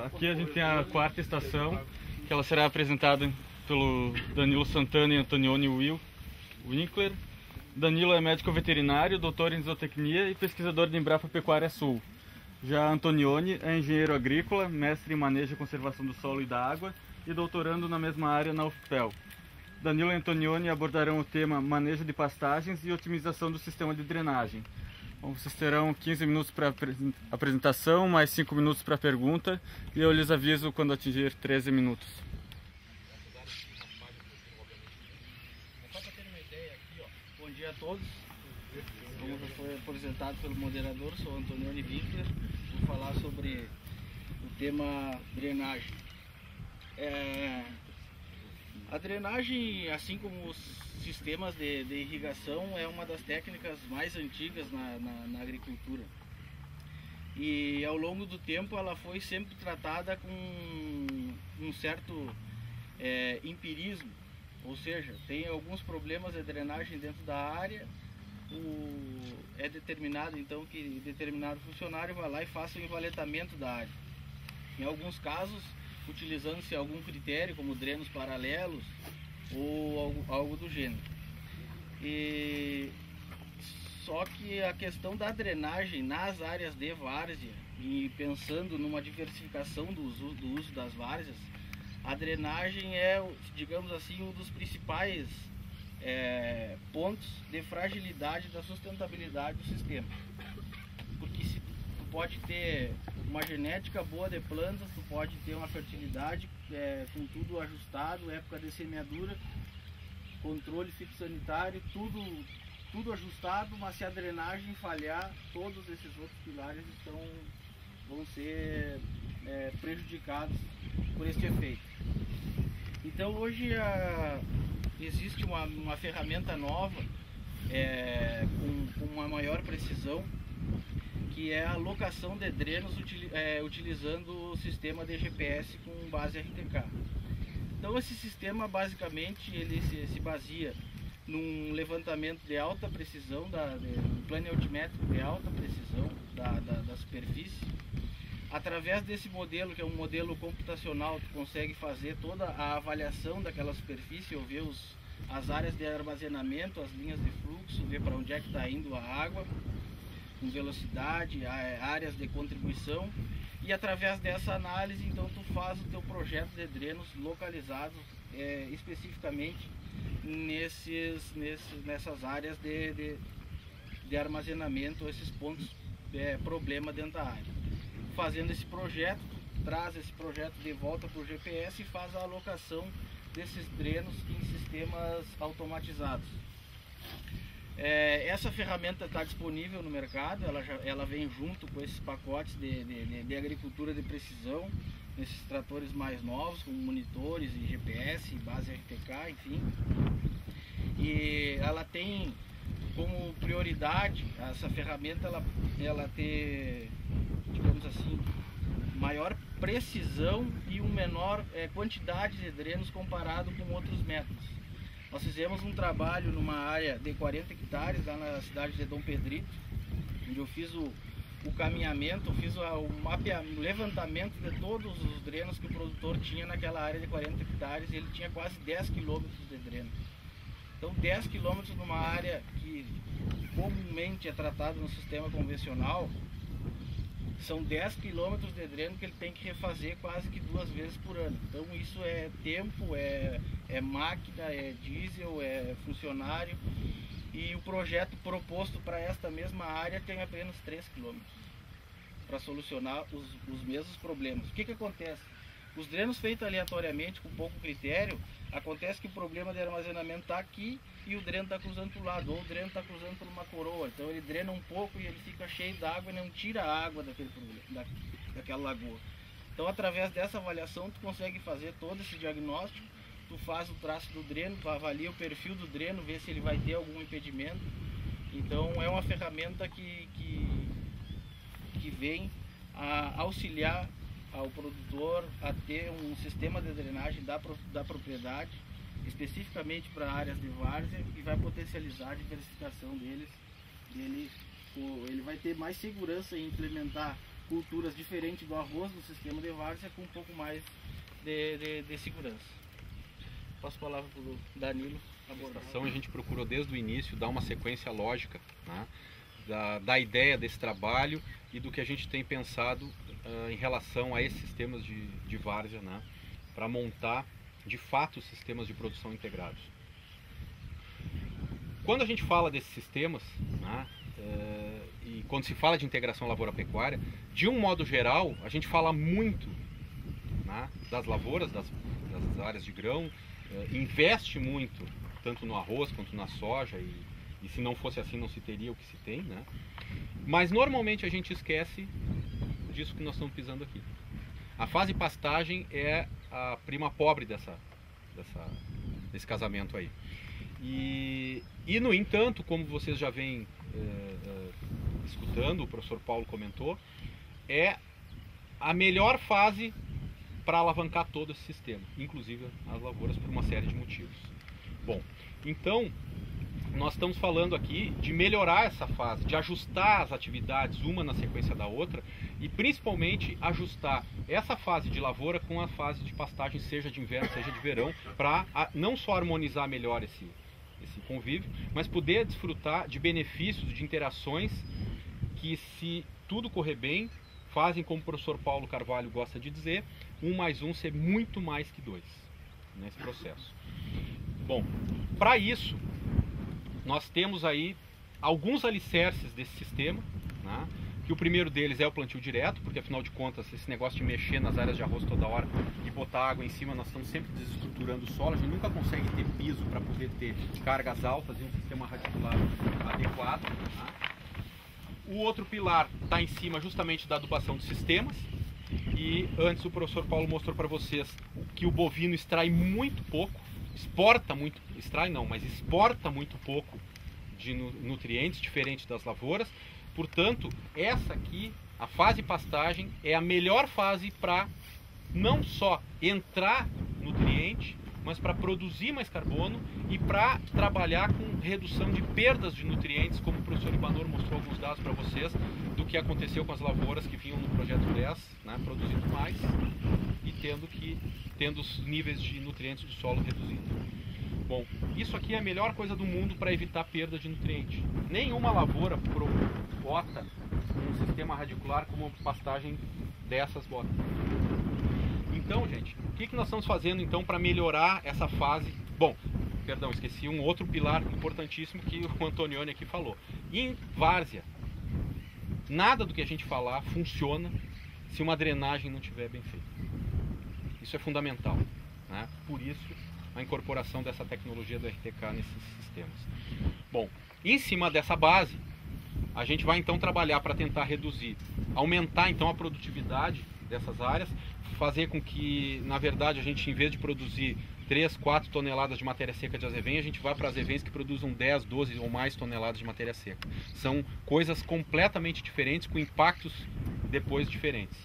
Aqui a gente tem a quarta estação, que ela será apresentada pelo Danilo Santana e Antonioni Winkler. Danilo é médico veterinário, doutor em zootecnia e pesquisador de Embrapa Pecuária Sul. Já Antonioni é engenheiro agrícola, mestre em manejo e conservação do solo e da água e doutorando na mesma área na UFPEL. Danilo e Antonioni abordarão o tema manejo de pastagens e otimização do sistema de drenagem. Bom, vocês terão 15 minutos para apresentação, mais 5 minutos para pergunta, e eu lhes aviso quando atingir 13 minutos. Bom dia a todos. Como já foi apresentado pelo moderador, sou Antonioni Winkler. Vou falar sobre o tema drenagem. A drenagem, assim como os sistemas de irrigação, é uma das técnicas mais antigas na agricultura. E ao longo do tempo ela foi sempre tratada com um certo empirismo, ou seja, tem alguns problemas de drenagem dentro da área, é determinado então que determinado funcionário vá lá e faça o envaletamento da área. Em alguns casos, utilizando-se algum critério, como drenos paralelos ou algo do gênero. Só que a questão da drenagem nas áreas de várzea, e pensando numa diversificação do uso das várzeas, a drenagem é, digamos assim, um dos principais pontos de fragilidade da sustentabilidade do sistema. Porque se tu pode ter uma genética boa de plantas, tu pode ter uma fertilidade com tudo ajustado, época de semeadura, controle fitossanitário, tudo ajustado, mas se a drenagem falhar, todos esses outros pilares vão ser prejudicados por este efeito. Então hoje existe uma ferramenta nova com uma maior precisão, que é a locação de drenos utilizando o sistema de GPS com base RTK. Então esse sistema basicamente ele se baseia num levantamento de alta precisão, um plano altimétrico de alta precisão da superfície. Através desse modelo, que é um modelo computacional, tu consegue fazer toda a avaliação daquela superfície, ou ver as áreas de armazenamento, as linhas de fluxo, ver para onde é que está indo a água, com velocidade, áreas de contribuição, e através dessa análise então tu faz o teu projeto de drenos localizados especificamente nessas áreas de armazenamento, esses pontos problema dentro da área. Fazendo esse projeto, traz esse projeto de volta para o GPS e faz a alocação desses drenos em sistemas automatizados. Essa ferramenta está disponível no mercado, ela vem junto com esses pacotes de agricultura de precisão, nesses tratores mais novos, com monitores e GPS, base RTK, enfim. E ela tem como prioridade, essa ferramenta, ela ter, digamos assim, maior precisão e uma menor quantidade de drenos comparado com outros métodos. Nós fizemos um trabalho numa área de 40 hectares, lá na cidade de Dom Pedrito, onde eu fiz o caminhamento, eu fiz o levantamento de todos os drenos que o produtor tinha naquela área de 40 hectares, e ele tinha quase 10 quilômetros de dreno. Então 10 quilômetros numa área que comumente é tratada no sistema convencional, são 10 quilômetros de dreno que ele tem que refazer quase que 2 vezes por ano. Então isso é tempo, é máquina, é diesel, é funcionário. E o projeto proposto para esta mesma área tem apenas 3 quilômetros para solucionar os mesmos problemas. O que acontece? Os drenos feitos aleatoriamente, com pouco critério, Acontece que o problema de armazenamento está aqui e o dreno está cruzando para o lado, ou o dreno está cruzando por uma coroa. Então ele drena um pouco e ele fica cheio d'água e não tira a água daquela lagoa. Então através dessa avaliação tu consegue fazer todo esse diagnóstico, tu faz o traço do dreno, tu avalia o perfil do dreno, vê se ele vai ter algum impedimento. Então é uma ferramenta que vem a auxiliar ao produtor a ter um sistema de drenagem da propriedade, especificamente para áreas de várzea, e vai potencializar a diversificação deles. Ele vai ter mais segurança em implementar culturas diferentes do arroz no sistema de várzea com um pouco mais de segurança. Passo a palavra para o Danilo abordar. A gente procurou desde o início dar uma sequência lógica, né, da ideia desse trabalho e do que a gente tem pensado em relação a esses sistemas de várzea, né, para montar de fato sistemas de produção integrados. Quando a gente fala desses sistemas, né, e quando se fala de integração lavoura-pecuária, de um modo geral, a gente fala muito, né, das lavouras, das áreas de grão, investe muito, tanto no arroz quanto na soja, e se não fosse assim não se teria o que se tem, né? Mas normalmente a gente esquece disso que nós estamos pisando aqui. A fase pastagem é a prima pobre desse casamento aí. E no entanto, como vocês já vêm escutando, o professor Paulo comentou, é a melhor fase para alavancar todo esse sistema, inclusive as lavouras, por uma série de motivos. Bom, então nós estamos falando aqui de melhorar essa fase, de ajustar as atividades uma na sequência da outra e principalmente ajustar essa fase de lavoura com a fase de pastagem, seja de inverno, seja de verão, para não só harmonizar melhor esse convívio, mas poder desfrutar de benefícios, de interações que, se tudo correr bem, fazem, como o professor Paulo Carvalho gosta de dizer, 1 mais 1 ser muito mais que 2 nesse processo. Bom, para isso, nós temos aí alguns alicerces desse sistema, né? Que o primeiro deles é o plantio direto, porque afinal de contas, esse negócio de mexer nas áreas de arroz toda hora e botar água em cima, nós estamos sempre desestruturando o solo, a gente nunca consegue ter piso para poder ter cargas altas e um sistema radicular adequado. Né? O outro pilar está em cima justamente da adubação de sistemas, e antes o professor Paulo mostrou para vocês que o bovino extrai muito pouco, exporta muito pouco de nutrientes, diferente das lavouras. Portanto, essa aqui, a fase pastagem, é a melhor fase para não só entrar nutriente, mas para produzir mais carbono e para trabalhar com redução de perdas de nutrientes, como o professor Ibanor mostrou alguns dados para vocês do que aconteceu com as lavouras que vinham no projeto 10, né, produzindo mais e tendo os níveis de nutrientes do solo reduzidos. Bom, isso aqui é a melhor coisa do mundo para evitar perda de nutriente. Nenhuma lavoura bota um sistema radicular como uma pastagem dessas bota. Então, gente, o que nós estamos fazendo então para melhorar essa fase? Bom, perdão, esqueci um outro pilar importantíssimo que o Antonioni aqui falou. Em várzea, nada do que a gente falar funciona se uma drenagem não estiver bem feita. Isso é fundamental, né? Por isso a incorporação dessa tecnologia do RTK nesses sistemas. Bom, em cima dessa base, a gente vai então trabalhar para tentar aumentar então a produtividade dessas áreas, fazer com que, na verdade, a gente, em vez de produzir 3, 4 toneladas de matéria seca de azevém, a gente vai para azevens que produzam 10, 12 ou mais toneladas de matéria seca. São coisas completamente diferentes, com impactos depois diferentes.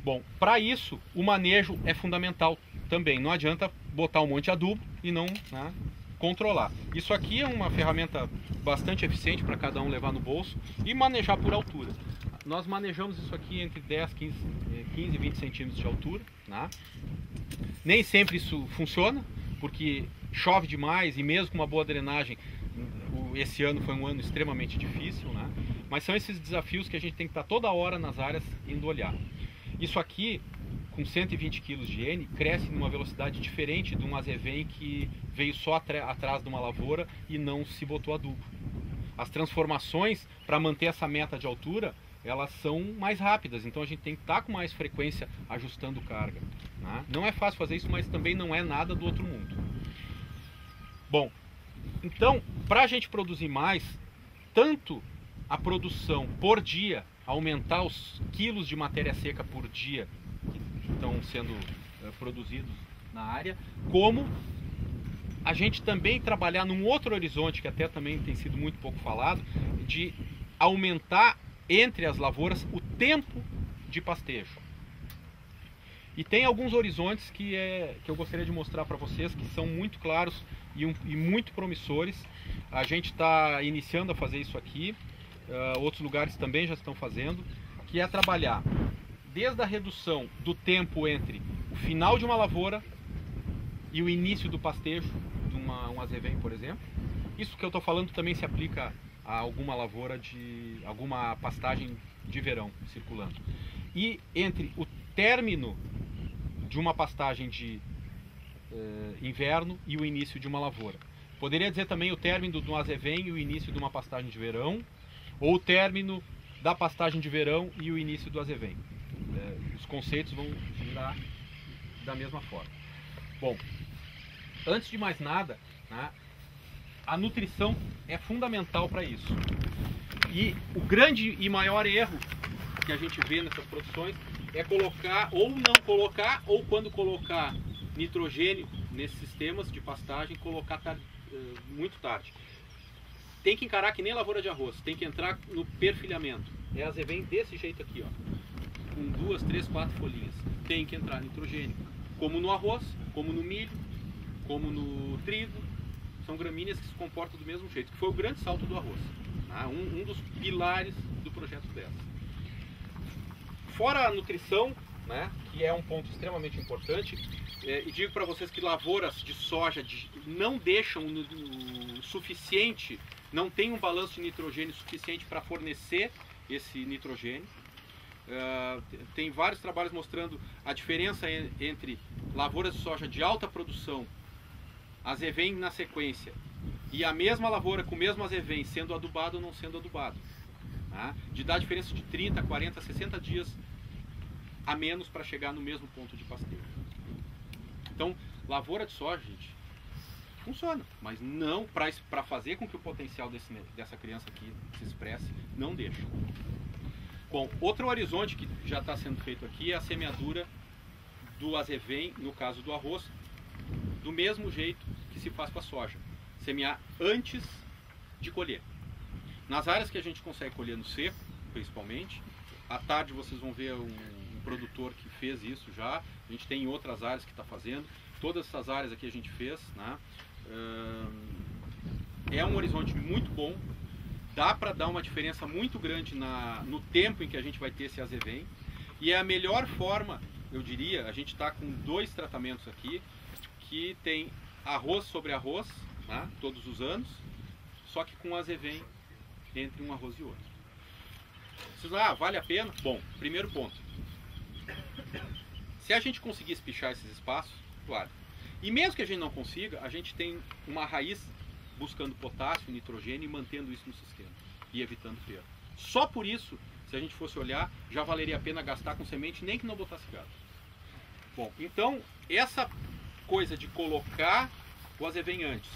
Bom, para isso, o manejo é fundamental também. Não adianta botar um monte de adubo e não, né, controlar. Isso aqui é uma ferramenta bastante eficiente para cada um levar no bolso e manejar por altura. Nós manejamos isso aqui entre 10, 15 e 20 centímetros de altura, né? Nem sempre isso funciona, porque chove demais e mesmo com uma boa drenagem, esse ano foi um ano extremamente difícil, né? Mas são esses desafios que a gente tem que estar toda hora nas áreas indo olhar. Isso aqui, com 120 kg de N, cresce numa velocidade diferente de um azevém que veio só atrás de uma lavoura e não se botou adubo. As transformações para manter essa meta de altura, elas são mais rápidas, então a gente tem que estar com mais frequência ajustando carga, né? Não é fácil fazer isso, mas também não é nada do outro mundo. Bom, então, para a gente produzir mais, tanto a produção por dia, aumentar os quilos de matéria seca por dia que estão sendo produzidos na área, como a gente também trabalhar num outro horizonte, que até também tem sido muito pouco falado, de aumentar entre as lavouras o tempo de pastejo. E tem alguns horizontes que eu gostaria de mostrar para vocês, que são muito claros e muito promissores. A gente está iniciando a fazer isso aqui, outros lugares também já estão fazendo, que é trabalhar desde a redução do tempo entre o final de uma lavoura e o início do pastejo de um azevém, por exemplo. Isso que eu estou falando também se aplica a alguma lavoura alguma pastagem de verão circulando. E entre o término de uma pastagem de inverno e o início de uma lavoura. Poderia dizer também o término de um azevém e o início de uma pastagem de verão, ou o término da pastagem de verão e o início do azevém. Os conceitos vão girar da mesma forma. Bom, antes de mais nada, né, a nutrição é fundamental para isso. E o grande e maior erro que a gente vê nessas produções é colocar ou não colocar, ou quando colocar nitrogênio nesses sistemas de pastagem, colocar muito tarde. Tem que encarar que nem lavoura de arroz, tem que entrar no perfilhamento. É azevém desse jeito aqui, ó, com 2, 3, 4 folhinhas. Tem que entrar nitrogênio, como no arroz, como no milho, como no trigo. São gramíneas que se comportam do mesmo jeito, que foi o grande salto do arroz, tá? Um dos pilares do projeto 10. Fora a nutrição, né, que é um ponto extremamente importante, e digo para vocês que lavouras de soja não deixam o suficiente, não tem um balanço de nitrogênio suficiente para fornecer esse nitrogênio. Tem vários trabalhos mostrando a diferença entre lavouras de soja de alta produção, azevém na sequência, e a mesma lavoura com o mesmo azevém sendo adubado ou não sendo adubado, tá? De dar diferença de 30, 40, 60 dias a menos para chegar no mesmo ponto de pasteio. Então, lavoura de soja, gente, funciona, mas não para fazer com que o potencial dessa criança aqui se expresse, não deixa. Bom, outro horizonte que já está sendo feito aqui é a semeadura do azevém, no caso do arroz, do mesmo jeito que se faz com a soja. Semear antes de colher. Nas áreas que a gente consegue colher no seco, principalmente, à tarde vocês vão ver um produtor que fez isso já. A gente tem em outras áreas que está fazendo. Todas essas áreas aqui a gente fez, né? É um horizonte muito bom. Dá para dar uma diferença muito grande no tempo em que a gente vai ter esse azevém. E é a melhor forma, eu diria, a gente está com 2 tratamentos aqui, que tem arroz sobre arroz, né, todos os anos, só que com azevém entre um arroz e outro. Vocês vão, vale a pena? Bom, primeiro ponto. Se a gente conseguir espichar esses espaços, claro. E mesmo que a gente não consiga, a gente tem uma raiz buscando potássio, nitrogênio e mantendo isso no sistema e evitando perda. Só por isso, se a gente fosse olhar, já valeria a pena gastar com semente, nem que não botasse gado. Bom, então, essa coisa de colocar o azevém antes,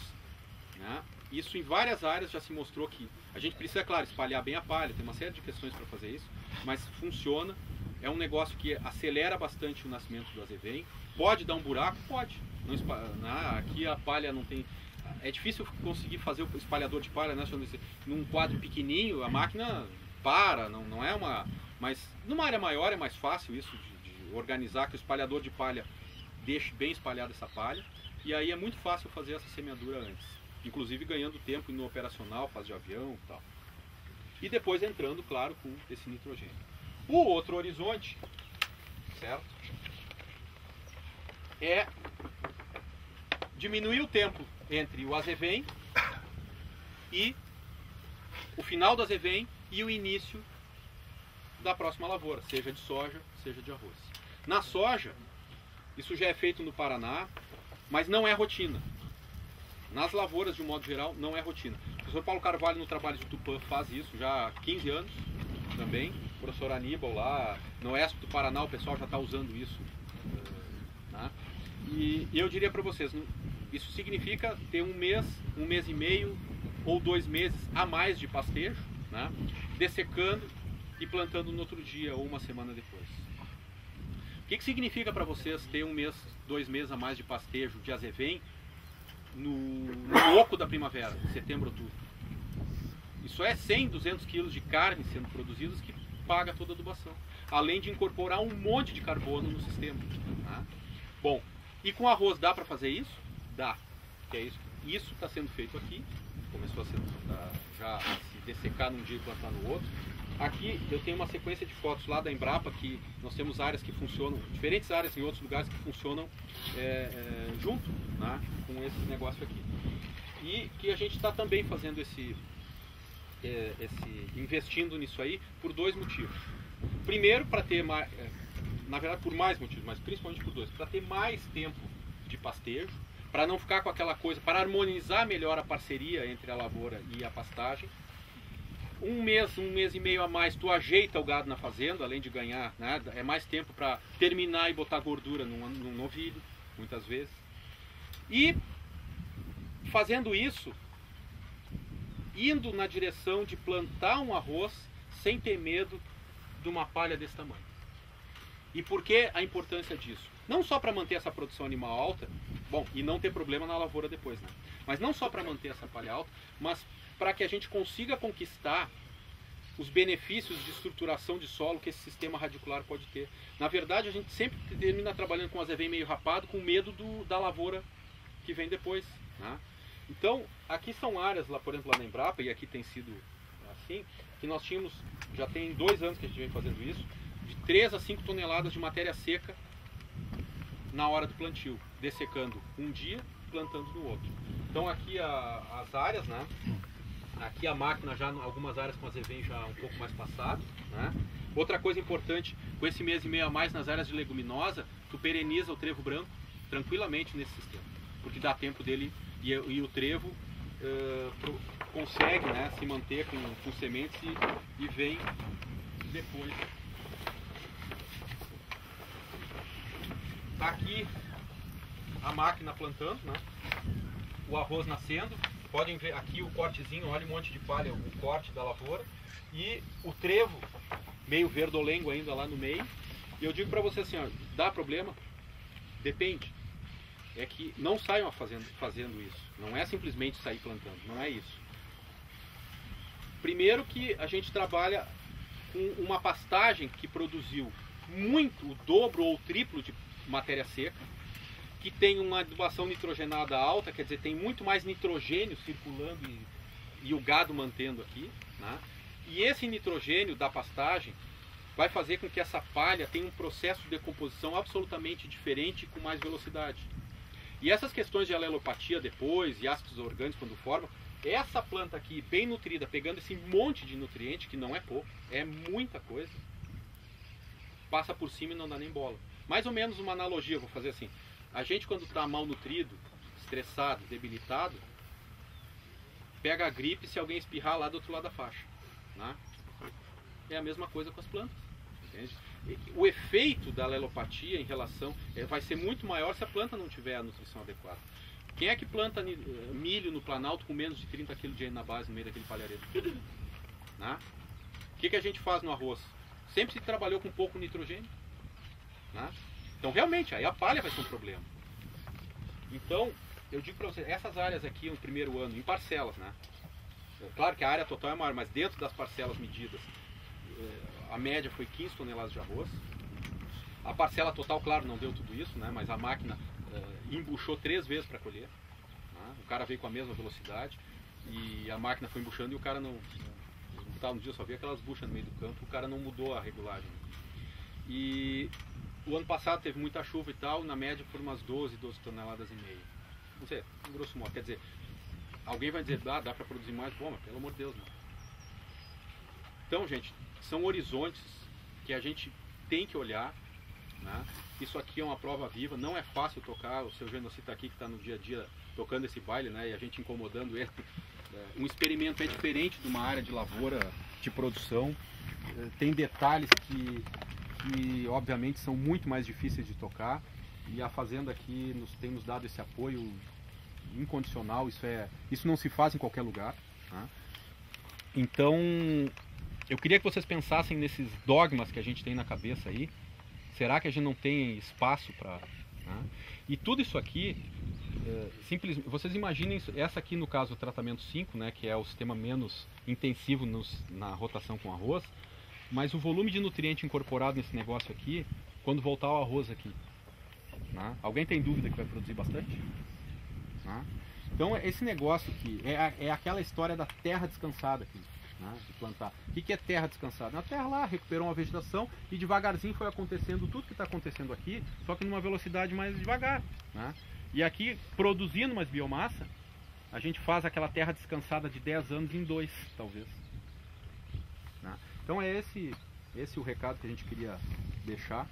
né? Isso em várias áreas já se mostrou que a gente precisa, claro, espalhar bem a palha, tem uma série de questões para fazer isso, mas funciona, é um negócio que acelera bastante o nascimento do azevém. Pode dar um buraco? Pode. Aqui a palha não tem... É difícil conseguir fazer o espalhador de palha, né? Num quadro pequenininho, a máquina para, não é uma... Mas numa área maior é mais fácil isso de organizar, que o espalhador de palha deixe bem espalhada essa palha, e aí é muito fácil fazer essa semeadura antes, inclusive ganhando tempo no operacional, fase de avião e tal. E depois entrando, claro, com esse nitrogênio. O outro horizonte, certo, é diminuir o tempo entre o azevém e o final do azevém e o início da próxima lavoura, seja de soja, seja de arroz. Na soja, isso já é feito no Paraná, mas não é rotina. Nas lavouras, de um modo geral, não é rotina. O professor Paulo Carvalho, no trabalho de Tupã, faz isso já há 15 anos também. O professor Aníbal lá, no oeste do Paraná, o pessoal já está usando isso. Né? E eu diria para vocês, Isso significa ter um mês e meio ou 2 meses a mais de pastejo, né? Dessecando e plantando no outro dia ou uma semana depois. O que significa para vocês ter 1 mês, 2 meses a mais de pastejo de azevém no oco da primavera, setembro, outubro? Isso é 100, 200 quilos de carne sendo produzidos que paga toda a adubação, além de incorporar um monte de carbono no sistema. Tá? Bom, e com arroz dá para fazer isso? Dá. Que é isso está sendo feito aqui. Começou já a se dessecar num dia e plantar no outro. Aqui eu tenho uma sequência de fotos lá da Embrapa, que nós temos áreas que funcionam, diferentes áreas em outros lugares que funcionam junto, né, com esse negócio aqui. E que a gente está também fazendo investindo nisso aí por 2 motivos. Primeiro, para ter mais, na verdade por mais motivos, mas principalmente por 2, para ter mais tempo de pastejo, para não ficar com aquela coisa, para harmonizar melhor a parceria entre a lavoura e a pastagem. 1 mês e meio a mais, tu ajeita o gado na fazenda, além de ganhar, né? É mais tempo para terminar e botar gordura num novilho, muitas vezes. E fazendo isso, indo na direção de plantar um arroz sem ter medo de uma palha desse tamanho. E por que a importância disso? Não só para manter essa produção animal alta, bom, e não ter problema na lavoura depois, né? Mas não só para manter essa palha alta, mas para que a gente consiga conquistar os benefícios de estruturação de solo que esse sistema radicular pode ter. Na verdade, a gente sempre termina trabalhando com azevém meio rapado, com medo da lavoura que vem depois, né? Então, aqui são áreas, lá, por exemplo, lá na Embrapa, e aqui tem sido assim, que nós tínhamos, já tem 2 anos que a gente vem fazendo isso, de 3 a 5 toneladas de matéria seca na hora do plantio, dessecando um dia, plantando no outro. Então aqui as áreas, né? Aqui a máquina já, algumas áreas com azevém já um pouco mais passado, né? Outra coisa importante, com esse mês e meio a mais nas áreas de leguminosa, tu pereniza o trevo branco tranquilamente nesse sistema, porque dá tempo dele, e o trevo consegue, né, se manter com sementes e vem depois. Aqui a máquina plantando, né? O arroz nascendo. Podem ver aqui o cortezinho, olha um monte de palha, o corte da lavoura. E o trevo, meio verdolengo ainda lá no meio. E eu digo para vocês assim, ó, dá problema? Depende. É que não saiam fazendo isso. Não é simplesmente sair plantando, não é isso. Primeiro que a gente trabalha com uma pastagem que produziu muito, o dobro ou o triplo de matéria seca, que tem uma adubação nitrogenada alta, quer dizer, tem muito mais nitrogênio circulando e o gado mantendo aqui, né? E esse nitrogênio da pastagem vai fazer com que essa palha tenha um processo de decomposição absolutamente diferente e com mais velocidade. E essas questões de alelopatia depois, e ácidos orgânicos quando formam, essa planta aqui, bem nutrida, pegando esse monte de nutriente, que não é pouco, é muita coisa, passa por cima e não dá nem bola. Mais ou menos uma analogia, vou fazer assim. A gente quando está mal nutrido, estressado, debilitado, pega a gripe se alguém espirrar lá do outro lado da faixa, né? É a mesma coisa com as plantas, entende? O efeito da alelopatia em relação vai ser muito maior se a planta não tiver a nutrição adequada. Quem é que planta milho no Planalto com menos de 30 kg de N na base no meio daquele palharedo? Né? O que a gente faz no arroz? Sempre se trabalhou com pouco nitrogênio, né? Então realmente, aí a palha vai ser um problema. Então, eu digo para vocês, essas áreas aqui no primeiro ano, em parcelas, né? Claro que a área total é maior, mas dentro das parcelas medidas, a média foi 15 toneladas de arroz. A parcela total, claro, não deu tudo isso, né? Mas a máquina embuchou 3 vezes para colher, né? O cara veio com a mesma velocidade e a máquina foi embuchando e o cara não estava no dia, só via aquelas buchas no meio do campo, o cara não mudou a regulagem. E o ano passado teve muita chuva e tal, na média foram umas 12 toneladas e meia. Não sei, grosso modo, quer dizer, alguém vai dizer, dá para produzir mais? Pô, mas pelo amor de Deus, não. Então, gente, são horizontes que a gente tem que olhar, né? Isso aqui é uma prova viva, não é fácil tocar, o seu Genocida está aqui que está no dia a dia tocando esse baile, né? E a gente incomodando ele. Um experimento é diferente de uma área de lavoura de produção, tem detalhes que obviamente são muito mais difíceis de tocar, e a fazenda aqui tem nos dado esse apoio incondicional, isso não se faz em qualquer lugar. Tá? Então, eu queria que vocês pensassem nesses dogmas que a gente tem na cabeça aí. Será que a gente não tem espaço para... Né? E tudo isso aqui, simplesmente, vocês imaginem, essa aqui no caso o tratamento 5, né, que é o sistema menos intensivo na rotação com arroz, mas o volume de nutriente incorporado nesse negócio aqui, quando voltar o arroz aqui. Né? Alguém tem dúvida que vai produzir bastante? Né? Então esse negócio aqui é aquela história da terra descansada aqui, né, de plantar. O que é terra descansada? Na terra lá recuperou uma vegetação e devagarzinho foi acontecendo tudo que está acontecendo aqui, só que numa velocidade mais devagar. Né? E aqui, produzindo mais biomassa, a gente faz aquela terra descansada de 10 anos em 2, talvez. Né? Então é esse o recado que a gente queria deixar.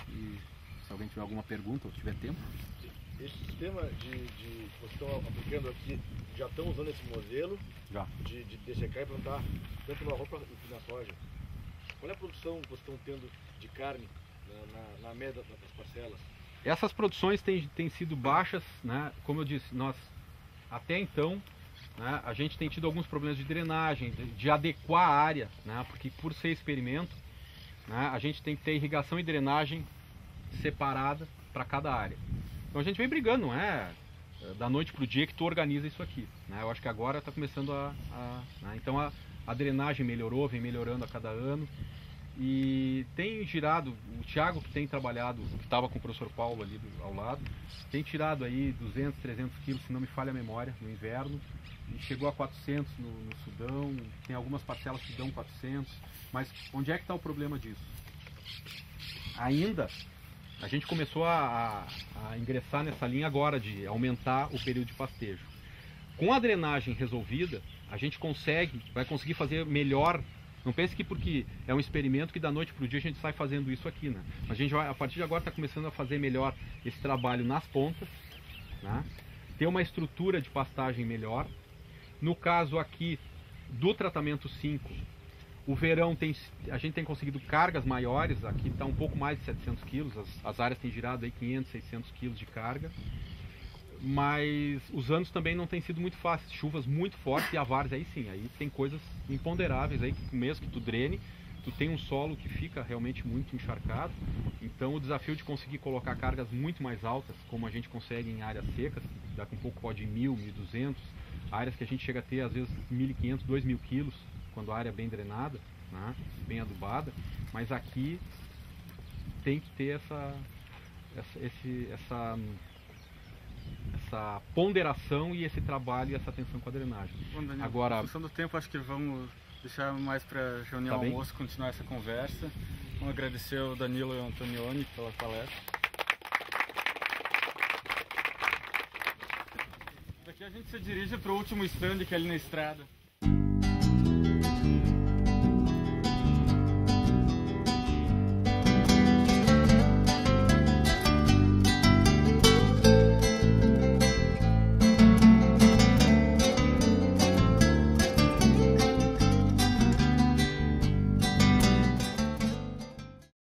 E se alguém tiver alguma pergunta ou tiver tempo. Esse sistema que vocês estão aplicando aqui, já estão usando esse modelo Já. de dessecar e plantar tanto no arroz quanto na soja. Qual é a produção que vocês estão tendo de carne na média das parcelas? Essas produções têm sido baixas, né? Como eu disse, nós até então, né, a gente tem tido alguns problemas de drenagem, de adequar a área, né? Porque por ser experimento, né, a gente tem que ter irrigação e drenagem separada para cada área. Então a gente vem brigando, não é da noite para o dia que tu organiza isso aqui. Né? Eu acho que agora está começando né? Então a drenagem melhorou, vem melhorando a cada ano. E tem girado, o Thiago que tem trabalhado, que estava com o professor Paulo ali ao lado, tem tirado aí 200, 300 quilos, se não me falha a memória, no inverno. E chegou a 400 no Sudão, tem algumas parcelas que dão 400. Mas onde é que está o problema disso? Ainda... A gente começou a ingressar nessa linha agora de aumentar o período de pastejo. Com a drenagem resolvida, a gente vai conseguir fazer melhor. Não pense que porque é um experimento que da noite para o dia a gente sai fazendo isso aqui, né? A gente vai, a partir de agora, está começando a fazer melhor esse trabalho nas pontas, né? Ter uma estrutura de pastagem melhor. No caso aqui do tratamento 5, o verão a gente tem conseguido cargas maiores, aqui está um pouco mais de 700 quilos, as áreas têm girado aí 500, 600 quilos de carga, mas os anos também não têm sido muito fáceis, chuvas muito fortes e a várzea aí sim, aí tem coisas imponderáveis aí, que mesmo que tu drene, tu tem um solo que fica realmente muito encharcado, então o desafio de conseguir colocar cargas muito mais altas, como a gente consegue em áreas secas, daqui um pouco pode ir 1.000, 1.200, áreas que a gente chega a ter às vezes 1.500, 2.000 quilos, quando a área é bem drenada, né, bem adubada, mas aqui tem que ter essa ponderação e esse trabalho e essa atenção com a drenagem. Bom, Daniel, agora, em função do tempo, acho que vamos deixar mais para reunião ao almoço, continuar essa conversa. Vamos agradecer ao Danilo e ao Antonioni pela palestra. Daqui a gente se dirige para o último stand que é ali na estrada.